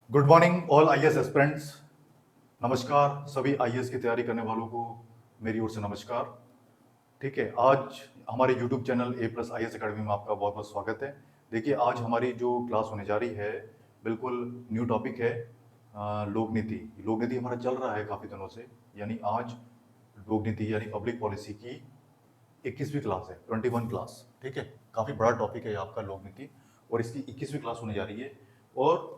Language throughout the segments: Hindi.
Good morning all IAS aspirants. नमस्कार सभी आईएएस की तैयारी करने वालों को मेरी ओर से नमस्कार। ठीक है, आज हमारे यूट्यूब चैनल ए प्लस आईएएस अकेडमी में आपका बहुत बहुत स्वागत है। देखिए, आज हमारी जो क्लास होने जा रही है, बिल्कुल न्यू टॉपिक है। लोक नीति। लोक नीति हमारा चल रहा है काफ़ी दिनों से, यानी आज लोक नीति यानी पब्लिक पॉलिसी की 21वीं क्लास है, 21 क्लास। ठीक है, काफ़ी बड़ा टॉपिक है ये आपका लोक नीति, और इसकी 21वीं क्लास होने जा रही है। और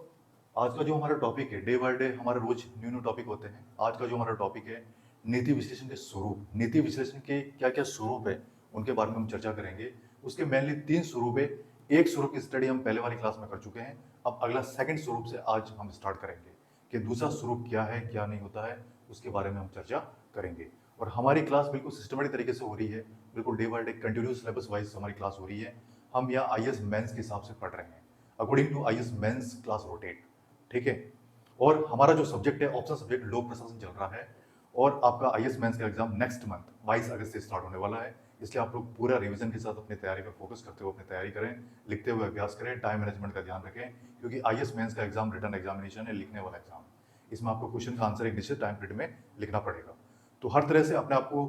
आज का जो हमारा टॉपिक है, डे बाय डे हमारे रोज न्यू न्यू टॉपिक होते हैं। आज का जो हमारा टॉपिक है, नीति विश्लेषण के स्वरूप। नीति विश्लेषण के क्या क्या स्वरूप है, उनके बारे में हम चर्चा करेंगे। उसके मेनली 3 स्वरूप है। एक स्वरूप की स्टडी हम पहले वाली क्लास में कर चुके हैं। अब अगला सेकंड स्वरूप से आज हम स्टार्ट करेंगे कि दूसरा स्वरूप क्या है, क्या नहीं होता है, उसके बारे में हम चर्चा करेंगे। और हमारी क्लास बिल्कुल सिस्टमेटिक तरीके से हो रही है, बिल्कुल day by day continuous syllabus wise हमारी क्लास हो रही है। हम यहाँ आईएएस मेंस के हिसाब से पढ़ रहे हैं, according to IAS mains class rotate. ठीक है, और हमारा जो सब्जेक्ट है, ऑप्शनल सब्जेक्ट लोक प्रशासन चल रहा है, और आपका आईएएस मेंस का एग्जाम नेक्स्ट मंथ 22 अगस्त से स्टार्ट होने वाला है। इसलिए आप लोग पूरा रिवीजन के साथ अपनी तैयारी पर फोकस करते हुए अपनी तैयारी करें, लिखते हुए अभ्यास करें, टाइम मैनेजमेंट का ध्यान रखें, क्योंकि आईएएस मेंस का एग्जाम रिटर्न एग्जामिनेशन है, लिखने वाला एग्जाम। इसमें आपको क्वेश्चन का आंसर एक निश्चित टाइम पीरियड में लिखना पड़ेगा। तो हर तरह से अपने आप को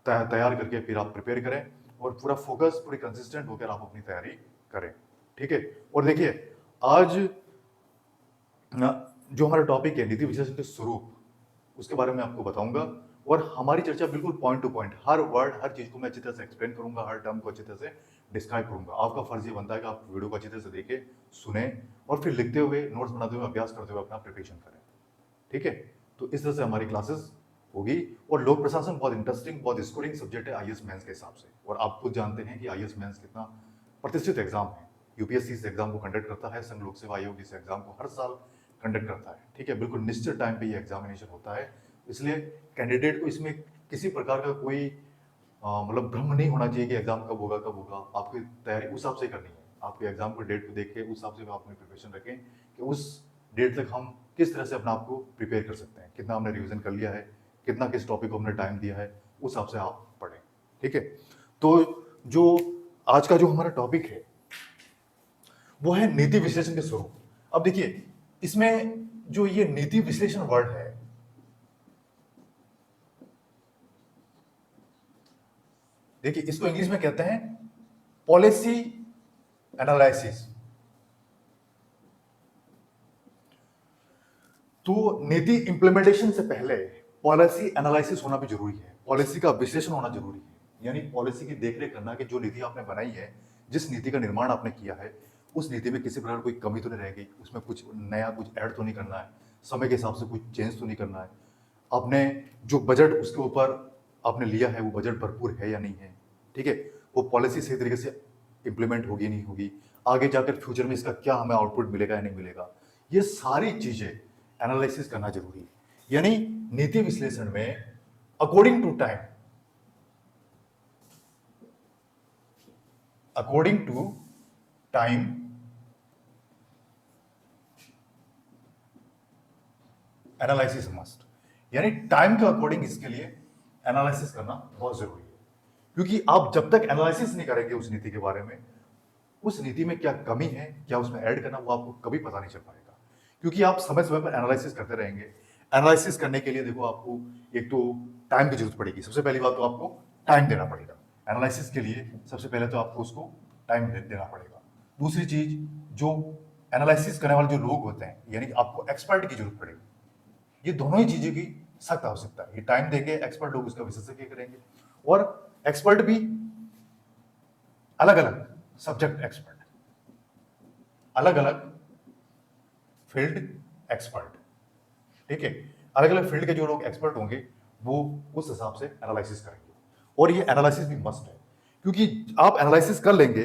तैयार करके फिर आप प्रिपेयर करें, और पूरा फोकस, पूरी कंसिस्टेंट होकर आप अपनी तैयारी करें। ठीक है, और देखिए, आज जो हमारा टॉपिक है नीति विश्लेषण के स्वरूप, उसके बारे में आपको बताऊंगा। और हमारी चर्चा बिल्कुल पॉइंट टू पॉइंट, हर वर्ड, हर चीज को मैं अच्छी तरह से एक्सप्लेन करूंगा, हर टर्म को अच्छी तरह से डिस्क्राइब करूंगा। आपका फर्ज ये बनता है कि आप वीडियो को अच्छी तरह से देखें, सुने, और फिर लिखते हुए, नोट्स बनाते हुए, अभ्यास करते हुए अपना प्रिपरेशन करें। ठीक है, तो इस तरह से हमारी क्लासेस होगी। और लोक प्रशासन बहुत इंटरेस्टिंग, बहुत स्कोरिंग सब्जेक्ट है आईएएस मेंस के हिसाब से। और आप खुद जानते हैं कि आईएएस मेंस कितना प्रतिष्ठित एग्जाम है। यूपीएससी इस एग्जाम को कंडक्ट करता है, संघ लोक सेवा आयोग इस एग्जाम को हर साल कंडक्ट करता है। ठीक है, बिल्कुल निश्चित टाइम पे ये एग्जामिनेशन होता है। इसलिए कैंडिडेट को इसमें किसी प्रकार का कोई मतलब भ्रम नहीं होना चाहिए कि एग्जाम कब होगा कब होगा। आपकी तैयारी उस हिसाब से करनी है, आपके एग्जाम को डेट को देख के उस हिसाब से आप अपनी प्रिपरेशन रखें कि उस डेट तक हम किस तरह से अपने आप को प्रिपेयर कर सकते हैं, कितना हमने रिवीजन कर लिया है, कितना किस टॉपिक को हमने टाइम दिया है, उस हिसाब से आप पढ़ें। ठीक है, तो जो आज का जो हमारा टॉपिक है वो है नीति विश्लेषण के स्वरूप। अब देखिए, इसमें जो ये नीति विश्लेषण वर्ड है, देखिए इसको इंग्लिश में कहते हैं पॉलिसी एनालिसिस। तो नीति इंप्लीमेंटेशन से पहले पॉलिसी एनालिसिस होना भी जरूरी है, पॉलिसी का विश्लेषण होना जरूरी है। यानी पॉलिसी की देखरेख करना कि जो नीति आपने बनाई है, जिस नीति का निर्माण आपने किया है, उस नीति में किसी प्रकार कोई कमी तो नहीं रह गई, उसमें कुछ नया कुछ ऐड तो नहीं करना है, समय के हिसाब से कुछ चेंज तो नहीं करना है, आपने जो बजट उसके ऊपर आपने लिया है वो बजट भरपूर है या नहीं है। ठीक है, वो पॉलिसी सही तरीके से इंप्लीमेंट होगी नहीं होगी, आगे जाकर फ्यूचर में इसका क्या हमें आउटपुट मिलेगा या नहीं मिलेगा, ये सारी चीजें एनालिसिस करना जरूरी है। यानी नीति विश्लेषण में according to time, according to time analysis must, यानी टाइम के अकॉर्डिंग इसके लिए एनालिसिस करना बहुत जरूरी है। क्योंकि आप जब तक एनालिसिस नहीं करेंगे उस नीति के बारे में, उस नीति में क्या कमी है, क्या उसमें ऐड करना, वो आपको कभी पता नहीं चल पाएगा। क्योंकि आप समय समय पर एनालिसिस करते रहेंगे। एनालिसिस करने के लिए देखो, आपको एक तो टाइम की जरूरत पड़ेगी। सबसे पहली बात तो आपको टाइम देना पड़ेगा एनालिसिस के लिए। सबसे पहले तो आपको उसको टाइम देना पड़ेगा। दूसरी चीज, जो एनालिसिस करने वाले जो लोग होते हैं, यानी आपको एक्सपर्ट की जरूरत पड़ेगी। ये दोनों ही चीजों की सख्त आवश्यकता है। ये टाइम देंगे, एक्सपर्ट लोग उसका विशेषज्ञ करेंगे, और एक्सपर्ट भी अलग अलग सब्जेक्ट एक्सपर्ट, अलग अलग फील्ड एक्सपर्ट। ठीक है, अलग अलग फील्ड के जो लोग एक्सपर्ट होंगे वो उस हिसाब से एनालिसिस करेंगे। और ये एनालिसिस भी मस्ट है, क्योंकि आप एनालिसिस कर लेंगे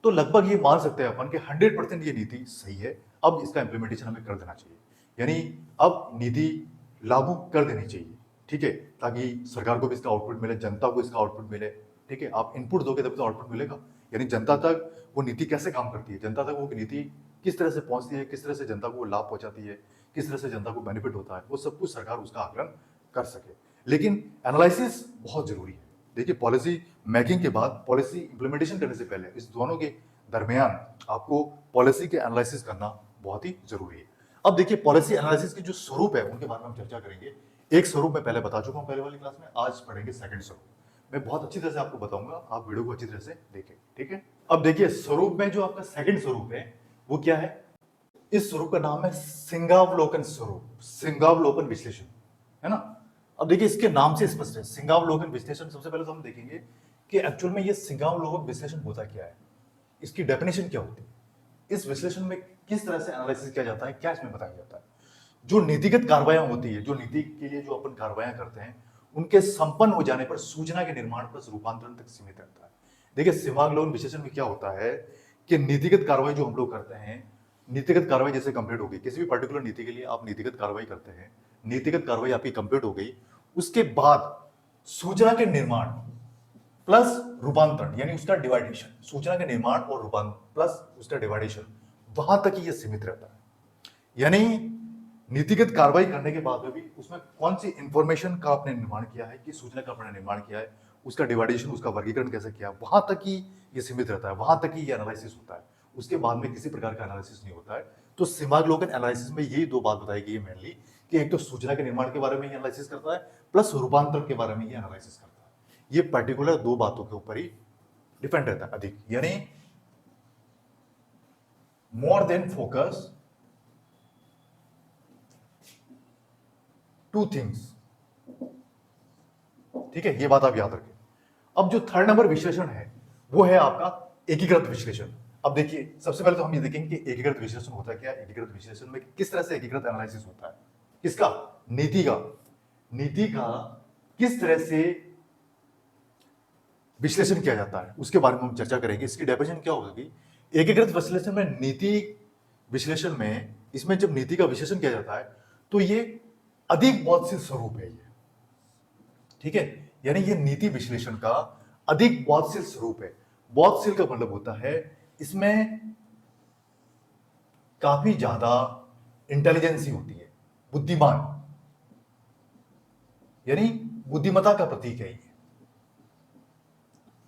तो लगभग ये मान सकते हैं अपन कि 100% ये नीति सही है। अब इसका इंप्लीमेंटेशन हमें कर देना चाहिए, यानी अब नीति लागू कर देनी चाहिए। ठीक है, ताकि सरकार को भी इसका आउटपुट मिले, जनता को इसका आउटपुट मिले। ठीक है, आप इनपुट दोगे तभी तो आउटपुट मिलेगा। यानी जनता तक वो नीति कैसे काम करती है, जनता तक वो नीति किस तरह से पहुंचती है, किस तरह से जनता को वो लाभ पहुंचाती है, किस तरह से जनता को बेनिफिट होता है, वो सब कुछ सरकार उसका आकलन कर सके। लेकिन एनालिसिस बहुत जरूरी है। देखिए, पॉलिसी मेकिंग के बाद, पॉलिसी इंप्लीमेंटेशन करने से पहले इस दोनों के दरमियान आपको पॉलिसी के एनालिसिस करना बहुत ही जरूरी है। अब देखिए पॉलिसी एनालिसिस के जो स्वरूप है उनके बारे में हम चर्चा करेंगे। एक स्वरूप मैं पहले बता चुका हूं पहले वाली क्लास में, आज पढ़ेंगे सेकंड स्वरूप। मैं बहुत अच्छी तरह से आपको बताऊंगा, आप वीडियो को अच्छी तरह से देखें, ठीक है। अब देखिए स्वरूप में जो आपका सेकंड स्वरूप है वो क्या है, इस स्वरूप का नाम है सिंगावलोकन स्वरूप, सिंगावलोकन विश्लेषण, है ना। अब देखिए इसके नाम से स्पष्ट है सिंगावलोकन विश्लेषण। सबसे पहले तो हम देखेंगे कि एक्चुअल में ये सिंगावलोकन विश्लेषण होता क्या है, इसकी डेफिनेशन क्या होती है, इस विश्लेषण में किस तरह से एनालिसिस किया जाता है, क्या इसमें बताया जाता है। जो नीतिगत कार्रवाइयां होती है, जो नीति के लिए जो अपन कार्रवाइयां करते हैं, उनके संपन्न हो जाने पर सूचना के निर्माण प्लस रूपांतरण तक सीमित रहता है। देखिए सिंगावलोकन विश्लेषण में क्या होता है कि नीतिगत कार्रवाई जो हम लोग करते हैं, नीतिगत कार्रवाई जैसे कंप्लीट हो गई, किसी भी पर्टिकुलर नीति के लिए आप नीतिगत कार्रवाई करते हैं, नीतिगत कार्रवाई आपकी कंप्लीट हो गई, उसके बाद सूचना के निर्माण प्लस रूपांतरण यानी उसका डिवाइडेशन, सूचना के निर्माण और रूपांतरण प्लस उसका डिवाइडेशन, वहां तक ही ये सीमित रहता है। यानी नीतिगत कार्रवाई करने के बाद में भी उसमें कौन सी इंफॉर्मेशन का आपने निर्माण किया है, कि सूचना का आपने निर्माण किया है, उसका डिवाइडेशन, उसका वर्गीकरण कैसे किया, वहां तक ही ये सीमित रहता है, वहां तक ही ये एनालिसिस होता है। उसके बाद में किसी प्रकार का एनालिसिस नहीं होता है। तो सिंगावलोकन एनालिसिस में यही दो बात बताई गई है मेनली, कि एक तो सूचना के निर्माण के बारे में ये एनालिसिस करता है, प्लस रूपांतरण के बारे में ये एनालिसिस करता है। ये पर्टिकुलर दो बातों के ऊपर ही डिपेंड रहता है अधिक, यानी more than focus two things, ठीक है, ये बात आप याद रखें। अब जो थर्ड नंबर विश्लेषण है वो है आपका एकीकृत विश्लेषण। अब देखिए सबसे पहले तो हम ये देखेंगे कि एकीकृत विश्लेषण होता है क्या, एकीकृत विश्लेषण में किस तरह से एकीकृत एनालिसिस होता है, किसका, नीति का, नीति का किस तरह से विश्लेषण किया जाता है उसके बारे में हम चर्चा करेंगे। इसकी डेफिनेशन क्या होगी, एकीकृत विश्लेषण में, नीति विश्लेषण में, इसमें जब नीति का विश्लेषण किया जाता है तो ये अधिक बौद्धिक स्वरूप है ये, ठीक है, यानी ये नीति विश्लेषण का अधिक बौद्धिक स्वरूप है। बौद्धिक का मतलब होता है इसमें काफी ज्यादा इंटेलिजेंसी होती है, बुद्धिमान, यानी बुद्धिमत्ता का प्रतीक है ये,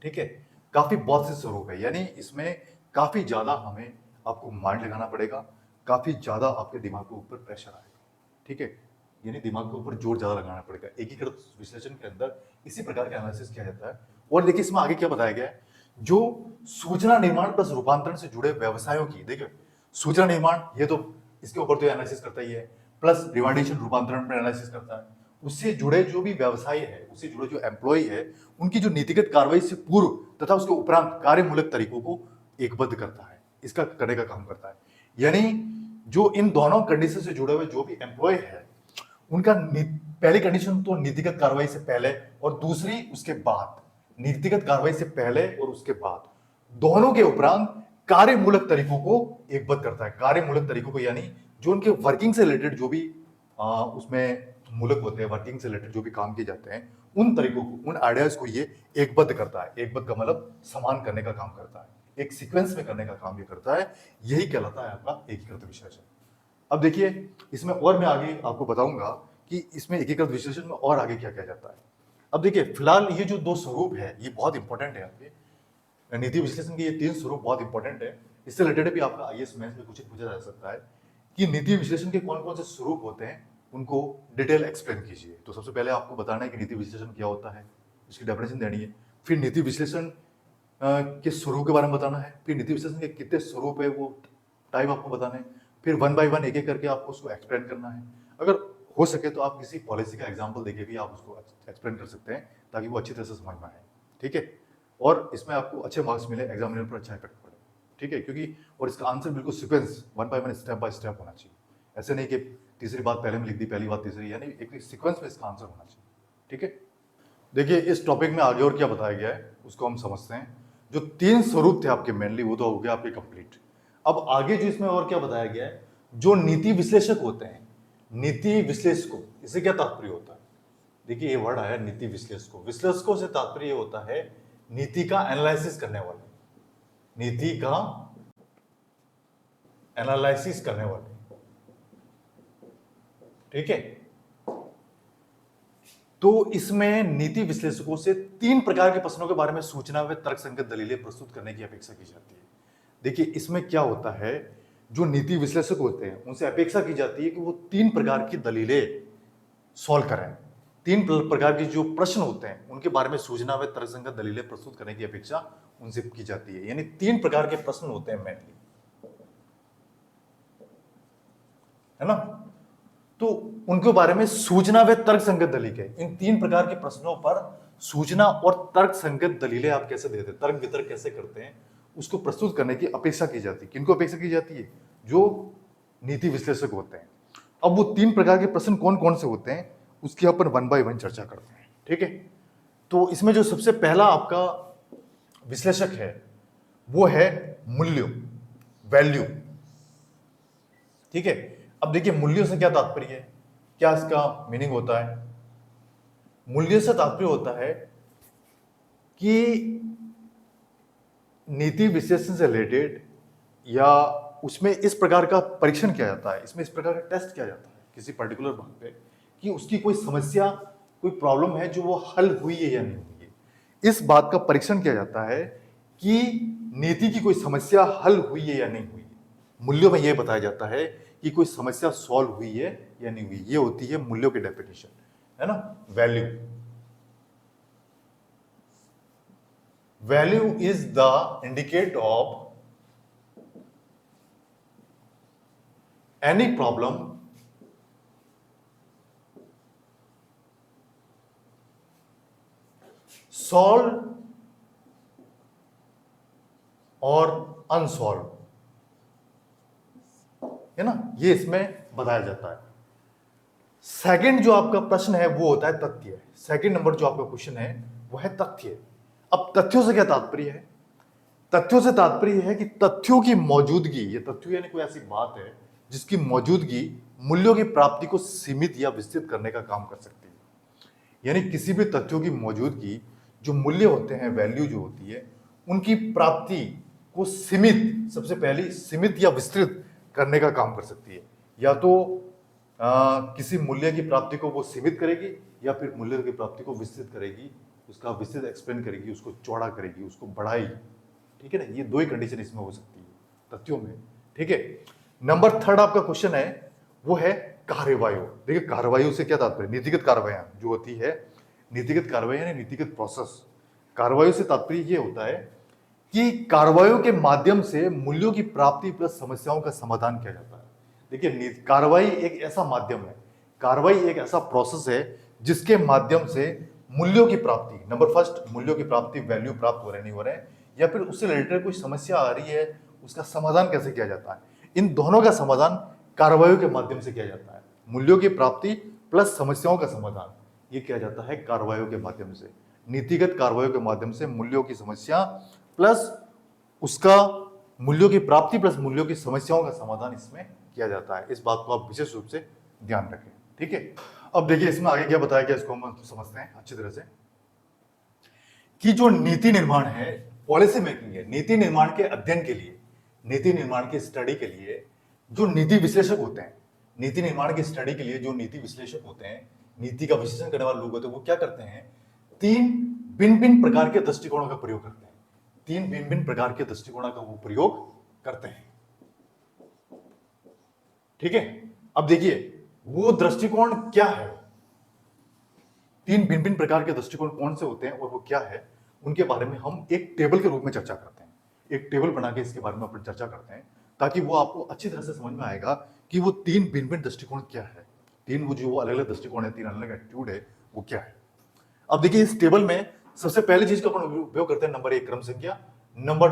ठीक है, काफी बौद्धिक स्वरूप है, यानी इसमें काफी ज्यादा हमें आपको माइंड लगाना पड़ेगा, काफी ज्यादा आपके दिमाग के ऊपर प्रेशर आएगा, ठीक है, यानी दिमाग के ऊपर जोर ज्यादा लगाना पड़ेगा। एकीकृत विश्लेषण के अंदर इसी प्रकार का एनालिसिस किया जाता है। और देखिए इसमें आगे क्या बताया गया है, जो सूचना निर्माण प्लस रूपांतरण से जुड़े व्यवसायों की, देखिए सूचना निर्माण ये तो इसके ऊपर तो एनालिसिस करता ही है, प्लस रिवाइडेशन रूपांतरण पर एनालिसिस करता है, उससे जुड़े जो भी व्यवसाय है, उससे जुड़े जो एम्प्लॉय है, उनकी जो नीतिगत कार्रवाई से पूर्व तथा उसके उपरांत कार्यमूलक तरीकों को एकबद्ध करता है, इसका करने का काम करता है। यानी जो इन दोनों कंडीशन से जुड़े हुए जो भी एम्प्लॉय है, उनका पहली कंडीशन तो नीतिगत कार्रवाई से पहले और दूसरी उसके बाद, नीतिगत कार्रवाई से पहले और उसके बाद दोनों के उपरांत कार्यमूलक तरीकों को एकबद्ध करता है। कार्यमूलक तरीकों को यानी जो उनके वर्किंग से रिलेटेड जो भी उसमें मूलक होते हैं, वर्किंग से रिलेटेड जो भी काम किए जाते हैं, उन तरीकों को, उन आइडियाज को ये एकबद्ध करता है। एकबद्ध का मतलब समान करने का काम करता है, एक सीक्वेंस में करने का काम ये करता है, यही कहलाता है आपका एकीकृत विश्लेषण। अब देखिए इसमें और मैं आगे आपको बताऊंगा कि इसमें एकीकृत विश्लेषण में और आगे क्या किया जाता है। अब देखिए फिलहाल ये जो दो स्वरूप है ये बहुत इंपॉर्टेंट है, आपके नीति विश्लेषण के ये तीन स्वरूप बहुत इंपॉर्टेंट है। इससे रिलेटेड भी आपका आईएएस मेंस में कुछ पूछा जा सकता है कि नीति विश्लेषण के कौन कौन से स्वरूप होते हैं, उनको डिटेल एक्सप्लेन कीजिए। तो सबसे पहले आपको बताना है कि नीति विश्लेषण क्या होता है, इसकी डेफिनेशन देनी है, फिर नीति विश्लेषण के स्वरूप के बारे में बताना है, फिर नीति विश्लेषण के कितने स्वरूप है वो टाइप आपको बताना है, फिर वन बाय वन एक एक करके आपको उसको एक्सप्लेन करना है। अगर हो सके तो आप किसी पॉलिसी का एग्जाम्पल देके भी आप उसको एक्सप्लेन कर सकते हैं ताकि वो अच्छी तरह से समझ में आए, ठीक है, और इसमें आपको अच्छे मार्क्स मिले, एग्जामिनर पर अच्छा इफेक्ट पड़े, ठीक है, क्योंकि और इसका आंसर बिल्कुल sequence one by one step by step होना चाहिए। ऐसे नहीं कि तीसरी बात पहले में लिख दी, पहली बात तीसरी, यानी एक सीक्वेंस में इसका आंसर होना चाहिए, ठीक है। देखिए इस टॉपिक में आगे और क्या बताया गया है उसको हम समझते हैं। जो तीन स्वरूप थे आपके मेनली वो तो हो गया आपके कंप्लीट। अब आगे जो इसमें और क्या बताया गया है, जो नीति विश्लेषक होते हैं, नीति विश्लेषकों, इससे क्या तात्पर्य होता है, देखिए ये वर्ड आया नीति विश्लेषकों, विश्लेषकों से तात्पर्य होता है नीति का एनालिसिस करने वाले, नीति का एनालिसिस करने वाले, ठीक है। तो इसमें नीति विश्लेषकों से तीन प्रकार के प्रश्नों के बारे में सूचना व तर्कसंगत दलीलें प्रस्तुत करने की अपेक्षा की जाती है। देखिए इसमें क्या होता है, जो नीति विश्लेषक होते हैं उनसे अपेक्षा की जाती है कि वो 3 प्रकार की दलीलें सॉल्व करें। 3 प्रकार के जो प्रश्न होते हैं उनके बारे में सूचना व तर्कसंगत दलीलें प्रस्तुत करने की अपेक्षा उनसे की जाती है। यानी 3 प्रकार के प्रश्न होते हैं मेनली, है ना। तो उनके बारे में सूचना व तर्क संगत दलीलें, इन 3 प्रकार के प्रश्नों पर सूचना और तर्क संगत दलीलें आप कैसे देते हैं, तर्क वितर्क कैसे करते हैं, उसको प्रस्तुत करने की अपेक्षा की जाती है। किनको अपेक्षा की जाती है? जो नीति विश्लेषक होते हैं। अब वो 3 प्रकार के प्रश्न कौन कौन से होते हैं उसकी अपन 1 बाय 1 चर्चा करते हैं, ठीक है। तो इसमें जो सबसे पहला आपका विश्लेषक है वो है मूल्य, वैल्यू, ठीक है। अब देखिए मूल्यों से क्या तात्पर्य है, क्या इसका मीनिंग होता है? मूल्य से तात्पर्य होता है कि नीति विश्लेषण से रिलेटेड या उसमें इस प्रकार का परीक्षण किया जाता है, इसमें इस प्रकार का टेस्ट किया जाता है किसी पर्टिकुलर बात पे कि उसकी कोई समस्या, कोई प्रॉब्लम है जो वो हल हुई है या नहीं हुई है। इस बात का परीक्षण किया जाता है कि नीति की कोई समस्या हल हुई है या नहीं हुई है। मूल्यों में यह बताया जाता है कि कोई समस्या सॉल्व हुई है या नहीं हुई। ये होती है मूल्यों की डेफिनेशन, है ना। Value, value is the indicate of any problem solved और अनसॉल्व, है ना, ये इसमें बताया जाता है। सेकंड जो आपका प्रश्न है वो होता है तथ्य। सेकंड नंबर जो आपका क्वेश्चन है वो है तथ्य। अब तथ्यों से क्या तात्पर्य है? तथ्यों से तात्पर्य है कि तथ्यों की मौजूदगी, ये तथ्य यानी कोई ऐसी बात है जिसकी मौजूदगी मूल्यों की प्राप्ति को सीमित या विस्तृत करने का काम कर सकती है। यानी किसी भी तथ्यों की मौजूदगी, जो मूल्य होते हैं, वैल्यू जो होती है, उनकी प्राप्ति को सीमित, सबसे पहले सीमित या विस्तृत करने का काम कर सकती है। या तो किसी मूल्य की प्राप्ति को वो सीमित करेगी या फिर मूल्य की प्राप्ति को विस्तृत करेगी, उसका विस्तृत एक्सप्लेन करेगी, उसको चौड़ा करेगी, उसको बढ़ाएगी, ठीक है ना। ये 2 ही कंडीशन इसमें हो सकती है तथ्यों में, ठीक है। नंबर 3 आपका क्वेश्चन है वो है कार्यवायु। देखिए कार्यवायु से क्या तात्पर्य? नीतिगत कार्रवाइयां जो होती है, नीतिगत कार्रवाई यानी नीतिगत प्रोसेस। कार्रवाई से तात्पर्य ये होता है कि कार्रवाइयों के माध्यम से मूल्यों की प्राप्ति प्लस समस्याओं का समाधान किया जाता है। देखिए कार्रवाई एक ऐसा माध्यम है, कार्रवाई एक ऐसा प्रोसेस है जिसके माध्यम से मूल्यों की प्राप्ति, नंबर फर्स्ट मूल्यों की प्राप्ति, वैल्यू प्राप्त हो रहे नहीं हो रहे, या फिर उससे रिलेटेड कोई समस्या आ रही है, उसका समाधान कैसे किया जाता है, इन दोनों का समाधान कार्रवाइयों के माध्यम से किया जाता है। मूल्यों की प्राप्ति प्लस समस्याओं का समाधान ये किया जाता है कार्रवाइयों के माध्यम से। नीतिगत कार्रवाइयों के माध्यम से मूल्यों की समस्या प्लस उसका मूल्यों की प्राप्ति प्लस मूल्यों की समस्याओं का समाधान इसमें किया जाता है। इस बात को आप विशेष रूप से ध्यान रखें, ठीक है। अब देखिए इसमें आगे क्या बताया गया, इसको हम समझते हैं अच्छी तरह से कि जो नीति निर्माण है, पॉलिसी मेकिंग है, नीति निर्माण के अध्ययन के लिए, नीति निर्माण की स्टडी के लिए जो नीति विश्लेषक होते हैं, नीति निर्माण की स्टडी के लिए जो नीति विश्लेषक होते हैं, नीति का विश्लेषण करने वाले लोग होते हैं, वो क्या करते हैं? 3 भिन्न भिन्न प्रकार के दृष्टिकोणों का प्रयोग करते हैं। 3 भिन्न भिन्न प्रकार के दृष्टिकोणों का वो प्रयोग करते हैं, ठीक है। अब देखिए वो दृष्टिकोण क्या है, 3 भिन्न भिन्न प्रकार के दृष्टिकोण कौन से होते हैं और वो क्या है, उनके बारे में हम एक टेबल के रूप में चर्चा करते हैं। एक टेबल बना के इसके बारे में अपन चर्चा करते हैं ताकि वो आपको अच्छी तरह से समझ में आएगा कि वो 3 भिन्न भिन्न दृष्टिकोण क्या है, 3 वो जो अलग अलग दृष्टिकोण है, 3 अलग अलग एटीट्यूड है, वो क्या है। अब देखिए इस टेबल में सबसे पहली चीज का अपन उपयोग करते हैं, नंबर 1 क्रम संख्या, नंबर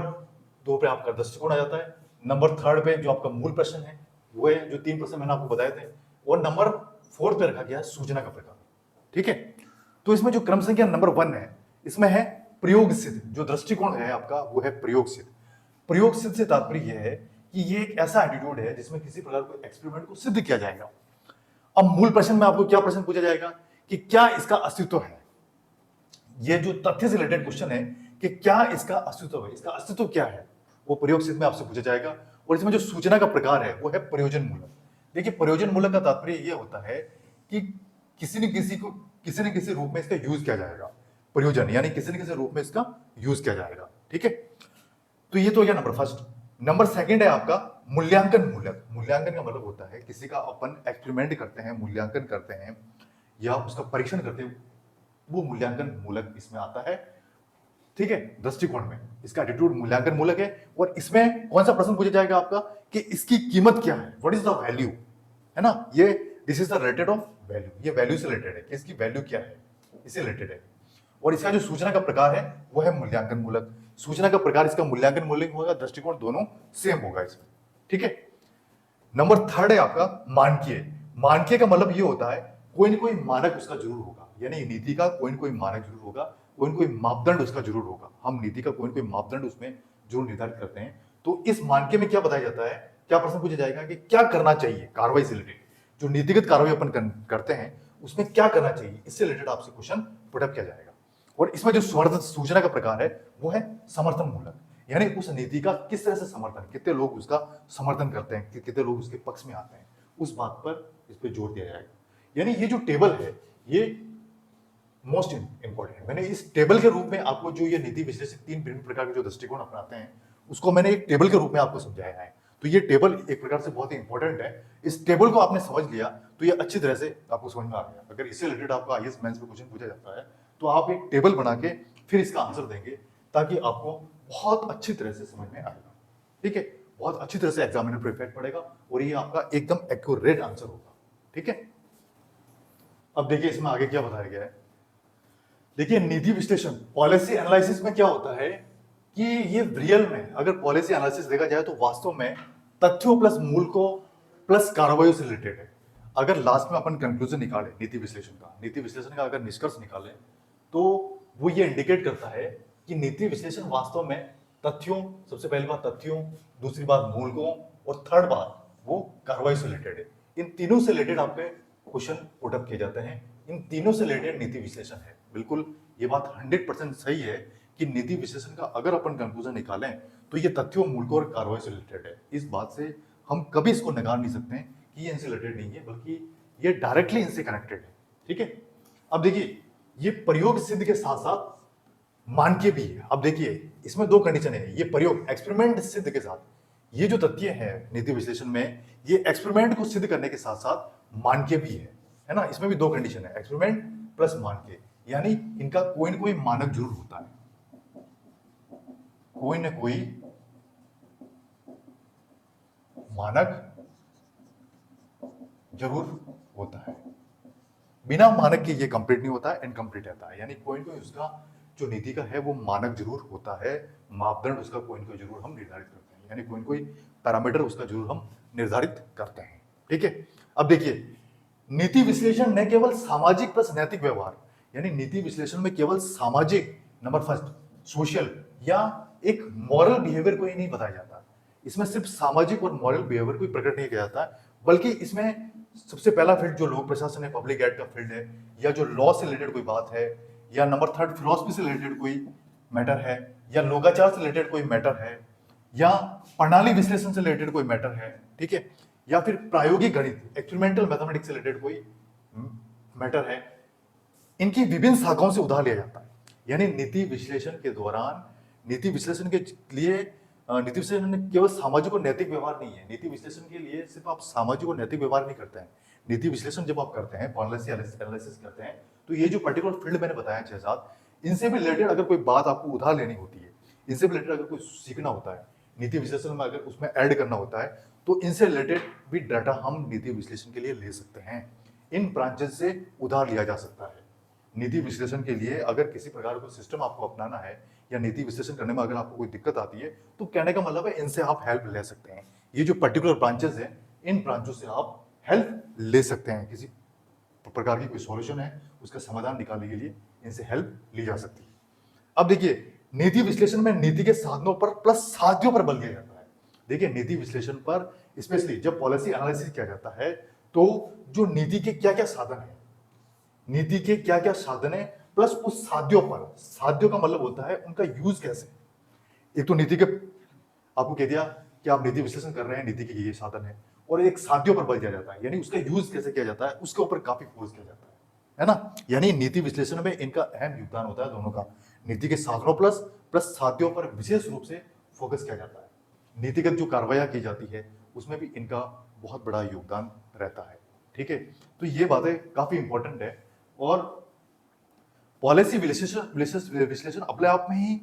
2 पे आपका दृष्टिकोण आ जाता है, नंबर 3 पे जो आपका मूल प्रश्न है वो है जो 3 प्रश्न मैंने आपको बताए थे, और नंबर 4 पे रखा गया है सूचना का प्रकार, ठीक है। तो इसमें जो क्रम संख्या नंबर 1 है, इसमें है प्रयोग सिद्ध। जो दृष्टिकोण है आपका वो है प्रयोग सिद्ध। प्रयोग सिद्ध से तात्पर्य यह है कि ये एक ऐसा एटीट्यूड है जिसमें किसी प्रकार के एक्सपेरिमेंट को सिद्ध किया जाएगा। अब मूल प्रश्न में आपको क्या प्रश्न पूछा जाएगा कि क्या इसका अस्तित्व है। ये जो तथ्य से रिलेटेड क्वेश्चन है कि क्या इसका अस्तित्व है, इसका अस्तित्व क्या है, वो प्रयोग सिद्ध में आपसे पूछा जाएगा। और इसमें जो सूचना का प्रकार है वो है प्रयोजन मूलक। देखिए प्रयोजन मूलक का तात्पर्य ये होता है कि किसी न किसी रूप में इसका यूज किया जाएगा। प्रयोजन यानी किसी न किसी रूप में इसका यूज किया जाएगा, ठीक है। तो ये तो हो गया नंबर फर्स्ट। नंबर सेकंड है आपका मूल्यांकन मूलक। मूल्यांकन का मतलब होता है किसी का अपन एक्सपेरिमेंट करते हैं, मूल्यांकन करते हैं या उसका परीक्षण करते हैं, वो मूल्यांकन मूलक इसमें आता है। ठीक है, दृष्टिकोण में इसका एटीट्यूड मूल्यांकन मूलक है। और इसमें कौन सा प्रश्न पूछा जाएगा आपका कि इसकी कीमत क्या है, व्हाट इज द वैल्यू, है ना, ये this is the related of value, ये वैल्यू से रिलेटेड है कि इसकी वैल्यू क्या है, इससे रिलेटेड है। और इसका जो सूचना का प्रकार है वो है मूल्यांकन मूलक। सूचना का प्रकार इसका मूल्यांकन मूलक होगा, दृष्टिकोण दोनों सेम होगा इसमें। ठीक है, नंबर थर्ड है आपका मानकीय। मानकीय का मतलब ये होता है कोई ना कोई मानक उसका जरूर होगा, यानी नीति का कोई ना कोई मानक जरूर होगा, कोई ना कोई मापदंड उसका जरूर होगा। हम नीति का कोई ना कोई मापदंड उसमें जरूर निर्धारित करते हैं। तो इस मानकीय में क्या बताया जाता है, क्या प्रश्न पूछा जाएगा कि क्या करना चाहिए कार्रवाई से रिलेटेड, जो नीतिगत कार्रवाई अपन करते हैं उसमें क्या करना चाहिए, इससे रिलेटेड आपसे क्वेश्चन पुटअप किया जाएगा। और इसमें जो सूचना का प्रकार है वो है समर्थन मूलक, यानी उस नीति का किस तरह से समर्थन, कितने लोग उसका समर्थन करते हैं, कितने लोग उसके पक्ष में आते हैं, उस बात पर इस पर जोर दिया जाएगा। यानी ये जो टेबल है ये मोस्ट इंपॉर्टेंट है। मैंने इस टेबल के रूप में आपको जो ये नीति विश्लेषक तीन विभिन्न प्रकार के जो दृष्टिकोण अपनाते हैं उसको मैंने एक टेबल के रूप में आपको समझाया है। तो ये टेबल एक प्रकार से बहुत ही इंपॉर्टेंट है। इस टेबल को आपने समझ लिया तो ये अच्छी तरह से आपको समझ में आ गया। अगर इससे रिलेटेड आपका आईएएस मेंस में क्वेश्चन पूछा जाता है तो आप एक टेबल बना के फिर इसका आंसर देंगे ताकि आपको बहुत अच्छी तरह से समझ में आएगा। ठीक है, बहुत अच्छी तरह से एग्जामिनर पर इफेक्ट पड़ेगा और ये आपका एकदम एक्यूरेट आंसर होगा। ठीक है, अब देखिए इसमें आगे क्या बताया गया है। देखिए नीति विश्लेषण पॉलिसी एनालिसिस में क्या होता है कि ये रियल में अगर पॉलिसी एनालिसिस देखा जाए तो वास्तव में तथ्यों प्लस मूल को प्लस कार्रवाई से रिलेटेड है। अगर लास्ट में अपन कंक्लूजन निकाले नीति विश्लेषण का अगर निष्कर्ष निकाले तो वो ये इंडिकेट करता है कि नीति विश्लेषण वास्तव में तथ्यों, सबसे पहली बात तथ्यों, दूसरी बात मूल को और थर्ड बात वो कार्रवाई से रिलेटेड है। इन तीनों से रिलेटेड आपके क्वेश्चन पुटअप किए जाते हैं। इन तीनों से रिलेटेड नीति विश्लेषण है। बिल्कुल ये बात 100% सही है कि नीति विश्लेषण का अगर अपन कंक्लूजन निकालें तो ये तथ्यों, मूल और कार्रवाई से रिलेटेड है। इस बात से हम कभी इसको नकार नहीं सकते हैं कि ये इनसे रिलेटेड नहीं है, बल्कि ये डायरेक्टली इनसे कनेक्टेड है। ठीक है, अब देखिए ये प्रयोग सिद्ध के साथ साथ मानकीय भी है। अब देखिए इसमें दो कंडीशन है, ये प्रयोग एक्सपेरिमेंट सिद्ध के साथ, ये जो तथ्य है नीति विश्लेषण में ये एक्सपेरिमेंट को सिद्ध करने के साथ साथ मानकीय भी है ना। इसमें भी दो कंडीशन है, एक्सपेरिमेंट प्लस मानकीय, यानी इनका कोई ना कोई मानक जरूर होता है, कोई ना कोई मानक जरूर होता है। बिना मानक के ये कंप्लीट नहीं होता है, इनकम्प्लीट रहता है। यानी कोई ना कोई उसका जो नीति का है वो मानक जरूर होता है, मापदंड उसका कोई ना कोई जरूर हम निर्धारित करते हैं, यानी कोई ना कोई पैरामीटर उसका जरूर हम निर्धारित करते हैं। ठीक है, अब देखिए नीति विश्लेषण न केवल सामाजिक प्लस नैतिक व्यवहार, यानी नीति विश्लेषण में केवल सामाजिक, नंबर फर्स्ट सोशल या एक मॉरल बिहेवियर को ही नहीं बताया जाता, इसमें सिर्फ सामाजिक और मॉरल बिहेवियर को ही प्रकट नहीं किया जाता, बल्कि इसमें सबसे पहला फील्ड जो लोक प्रशासन है, पब्लिक एड का फील्ड है, या जो लॉ से रिलेटेड कोई बात है, या नंबर थर्ड फिलोसफी से रिलेटेड कोई मैटर है, या लोकाचार से रिलेटेड कोई मैटर है, या प्रणाली विश्लेषण से रिलेटेड कोई मैटर है, ठीक है, या फिर प्रायोगिक गणित एक्सपेरिमेंटल मैथमेटिक्स से रिलेटेड कोई मैटर है, इनकी विभिन्न शाखाओं से उधार लिया जाता है। यानी नीति विश्लेषण के दौरान नीति विश्लेषण के लिए नीति विश्लेषण केवल सामाजिक और नैतिक व्यवहार नहीं है। नीति विश्लेषण के लिए सिर्फ आप सामाजिक और नैतिक व्यवहार नहीं करते हैं। नीति विश्लेषण जब आप करते हैं, पॉलिसी एनालिसिस करते हैं, तो ये जो पर्टिकुलर फील्ड मैंने बताया 6-7, इनसे भी रिलेटेड अगर कोई बात आपको उधार लेनी होती है, इनसे भी रिलेटेड अगर कोई सीखना होता है, नीति विश्लेषण में अगर उसमें ऐड करना होता है, तो इनसे रिलेटेड भी डाटा हम नीति विश्लेषण के लिए ले सकते हैं। इन ब्रांचेस से उधार लिया जा सकता है। नीति विश्लेषण के लिए अगर किसी प्रकार का सिस्टम आपको अपनाना है या नीति विश्लेषण करने में अगर आपको कोई दिक्कत आती है, तो कहने का मतलब है इनसे आप हेल्प ले सकते हैं। ये जो पर्टिकुलर ब्रांचेस हैं, इन ब्रांचों से आप हेल्प ले सकते हैं। किसी प्रकार की कोई सॉल्यूशन है, उसका समाधान निकालने के लिए इनसे हेल्प ली जा सकती है। अब देखिए नीति विश्लेषण में नीति के साधनों पर प्लस साध्यों पर बल दिया जाता है। देखिए नीति विश्लेषण पर स्पेशली जब पॉलिसी एनालिसिस किया जाता है, तो जो नीति के क्या क्या साधन है, नीति के क्या क्या साधन है, प्लस उस साध्यों पर, साध्यों का मतलब होता है उनका यूज कैसे। एक तो नीति के आपको कह दिया कि आप नीति विश्लेषण कर रहे हैं, नीति के ये साधन है, और एक साध्यों पर बल दिया जाता है, यानी उसका यूज कैसे किया जाता है, उसके ऊपर काफी फोर्स किया जाता है ना। यानी नीति विश्लेषण में इनका अहम योगदान होता है दोनों का, नीति के साधनों प्लस साध्यों पर विशेष रूप से फोकस किया जाता है। नीतिगत जो कार्रवाइयाँ की जाती है उसमें भी इनका बहुत बड़ा योगदान रहता है। ठीक है, तो ये बातें काफी इंपॉर्टेंट है। और पॉलिसी विश्लेषण अपने आप में ही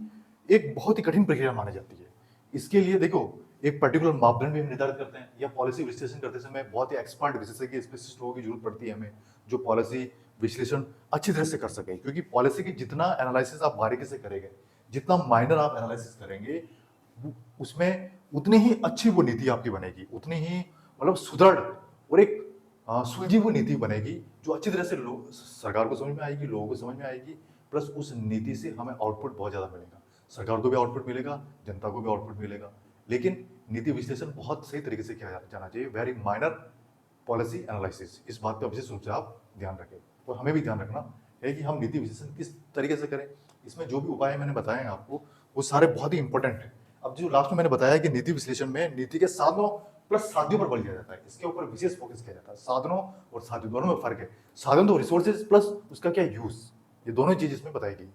एक बहुत ही कठिन प्रक्रिया मानी जाती है। इसके लिए देखो, एक पर्टिकुलर मापदंड भी हम निर्धारित करते हैं, या पॉलिसी विश्लेषण करते समय बहुत ही एक्सपर्ट विशेषज्ञ स्पेशलिस्ट लोगों की जरूरत पड़ती है हमें, जो पॉलिसी विश्लेषण अच्छी तरह से कर सके। क्योंकि पॉलिसी की जितना एनालिसिस आप बारीकी से करेंगे, जितना माइनर आप एनालिसिस करेंगे, उसमें उतनी ही अच्छी वो नीति आपकी बनेगी, उतनी ही मतलब सुदृढ़ और एक सुलझी हुई नीति बनेगी, जो अच्छी तरह से लोग सरकार को समझ में आएगी, लोगों को समझ में आएगी। प्लस उस नीति से हमें आउटपुट बहुत ज्यादा मिलेगा, सरकार को भी आउटपुट मिलेगा, जनता को भी आउटपुट मिलेगा। लेकिन नीति विश्लेषण बहुत सही तरीके से किया जाना चाहिए, वेरी माइनर पॉलिसी एनालिसिस। इस बात का विशेष रूप से आप ध्यान रखें, और हमें भी ध्यान रखना है कि हम नीति विश्लेषण किस तरीके से करें। इसमें जो भी उपाय मैंने बताए हैं आपको, वो सारे बहुत ही इंपॉर्टेंट है। अब जो लास्ट में मैंने बताया कि नीति विश्लेषण में नीति के साधनों प्लस साध्यों पर बल दिया जाता है, इसके ऊपर विशेष फोकस किया जाता है। साधनों और साध्य दोनों में फर्क है। साधन तो रिसोर्सेज प्लस उसका क्या यूज, ये दोनों चीज इसमें बताई गई।